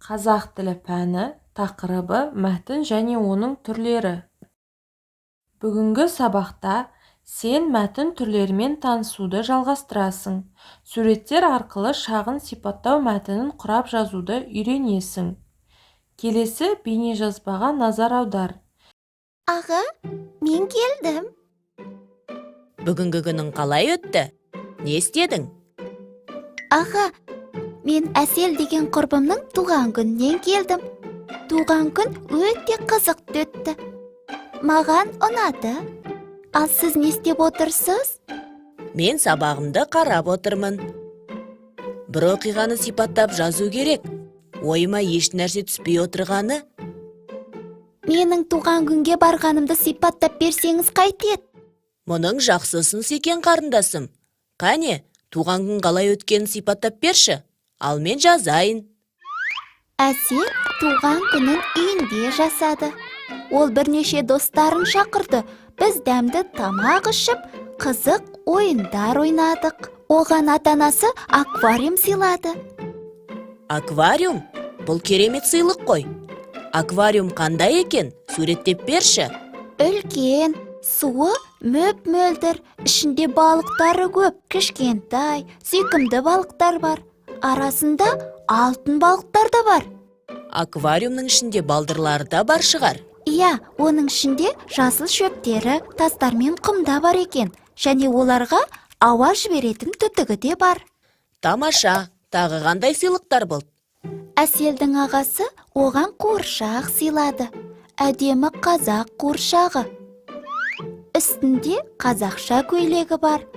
Қазақ тілі пәні тақырыбы мәтін және оның түрлері. Бүгінгі сабақта сен мәтін түрлерімен танысуды жалғастырасың. Суреттер арқылы шағын сипаттау мәтінін құрап жазуды үйренесің. Келесі бейнежазбаға назар аудар. Аға, мен келдім. Бүгінгі күнің қалай өтті? Не істедің? Аға, мен Әсел деген құрбымның туған күнінен келдім. Туған күн өте қызықты өтті. Маған ұнады. Ал сіз не істеп отырсыз? Мен сабағымды қарап отырмын. Бір оқиғаны сипаттап жазу керек. Ойыма еш нәрсе түспей отырғаны. Менің туған күнге барғанымды сипаттап берсеңіз қайтеді? Мұның жақсысын секен қарындасым. Қане, туған күн қалай өткенін сипаттап берші. Ал мен жазайын. Әсел туған күнін үйінде жасады. Ол бірнеше достарын шақырды. Біз дәмді тамақ ішіп, қызық ойындар ойнадық. Оған ата-анасы аквариум сыйлады. Аквариум? Бұл керемет сыйлық қой. Аквариум қандай екен? Суреттеп берші. Үлкен, суы мөп-мөлдір, ішінде балықтары көп, кішкентай, сүйкімді балықтар бар. Арасында алтын балықтар да бар. Аквариумның ішінде балдырлары да бар шығар. Иә, оның ішінде жасыл шөптері, тастар мен құмда бар екен. Және оларға ауа жіберетін түтігі де бар. Тамаша, тағы қандай сыйлықтар болды? Әселдің ағасы оған қуыршақ сыйлады. Әдемі қазақ қуыршағы. Үстінде қазақша көйлегі бар.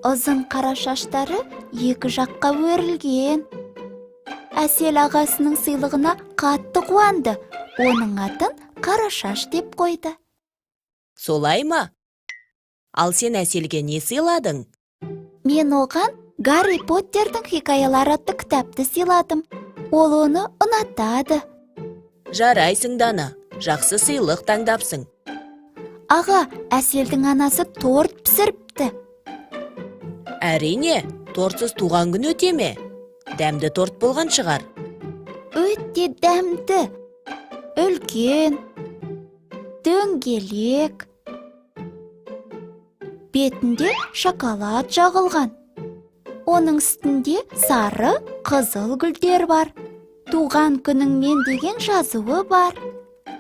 Ұзын қара шаштары екі жаққа өрілген. Әсел ағасының сыйлығына қатты қуанды. Оның атын Қарашаш деп қойды. Солай ма? Ал сен Әселге не сыйладың? Мен оған Гарри Поттердің хикаялары атты кітапты сыйладым. Ол оны ұнатады. Жарайсың Дана, жақсы сыйлық таңдапсың. Аға, Әселдің анасы торт пісіріпті. Әрине, тортсыз туған күн өте ме? Дәмді торт болған шығар. Өте дәмді. Үлкен, дөңгелек. Бетінде шоколад жағылған. Оның үстінде сары, қызыл гүлдер бар. Туған күніңмен деген жазуы бар.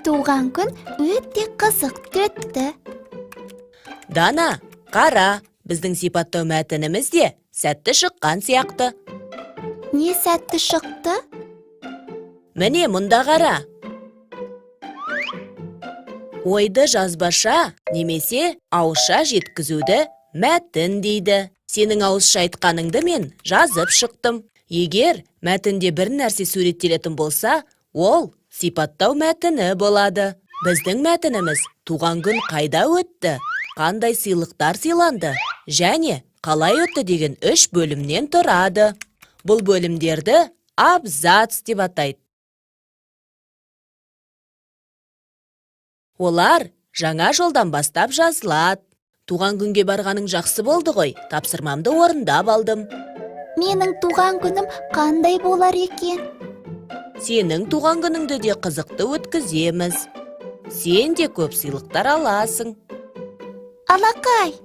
Туған күн өте қызықты өтті. Дана, қара, біздің сипаттау мәтініміз де сәтті шыққан сияқты. Не сәтті шықты? Міне мұнда қара. Ойды жазбаша немесе ауызша жеткізуді мәтін дейді. Сенің ауызша айтқаныңды мен жазып шықтым. Егер мәтінде бір нәрсе суреттелетін болса, ол сипаттау мәтіні болады. Біздің мәтініміз туған күн қайда өтті, қандай сыйлықтар сыйланды және қалай өтті деген 3 бөлімнен тұрады. Бұл бөлімдерді абзац деп атайды. Олар жаңа жолдан бастап жазылады. Туған күнге барғаның жақсы болды ғой, тапсырмамды орындап алдым. Менің туған күнім қандай болар екен? Сенің туған күніңді де қызықты өткіземіз. Сен де көп сыйлықтар аласың. Алақай!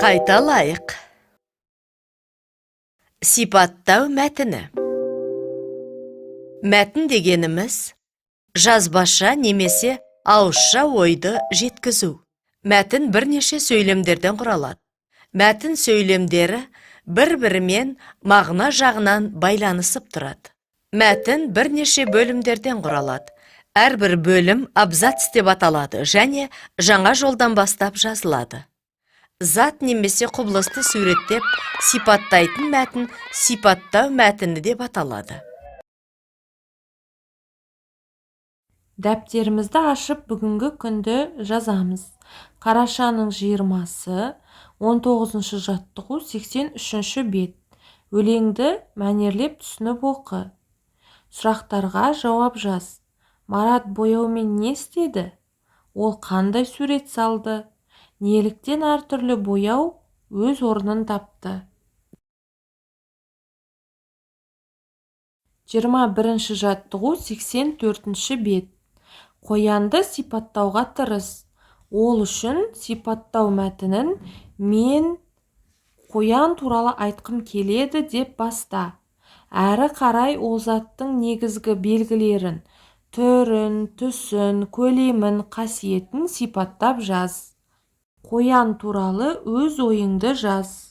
Қайталайық. Сипаттау мәтіні. Мәтін дегеніміз жазбаша немесе ауызша ойды жеткізу. Мәтін бірнеше сөйлемдерден құралады. Мәтін сөйлемдері бір-бірімен мағына жағынан байланысып тұрады. Мәтін бірнеше бөлімдерден құралады. Әрбір бөлім абзац деп аталады және жаңа жолдан бастап жазылады. Зат немесе құбылысты суреттеп сипаттайтын мәтін сипаттау мәтіні деп аталады. Дәптерімізді ашып бүгінгі күнді жазамыз. Қарашаның 20-сы, 19-шы жаттығу 83-ші бет. Өлеңді мәнерлеп түсініп оқы. Сұрақтарға жауап жаз. Марат бояумен не істеді? Ол қандай сурет салды? Неліктен әртүрлі бояу өз орнын тапты? 21 жаттығу 84 бет. Қоянды сипаттауға тырыс. Ол үшін сипаттау мәтінін мен қоян туралы айтқым келеді деп баста. Әрі қарай ол заттың негізгі белгілерін, түрін, түсін, көлемін, қасиетін сипаттап жаз. Қоян туралы өз ойыңды жаз.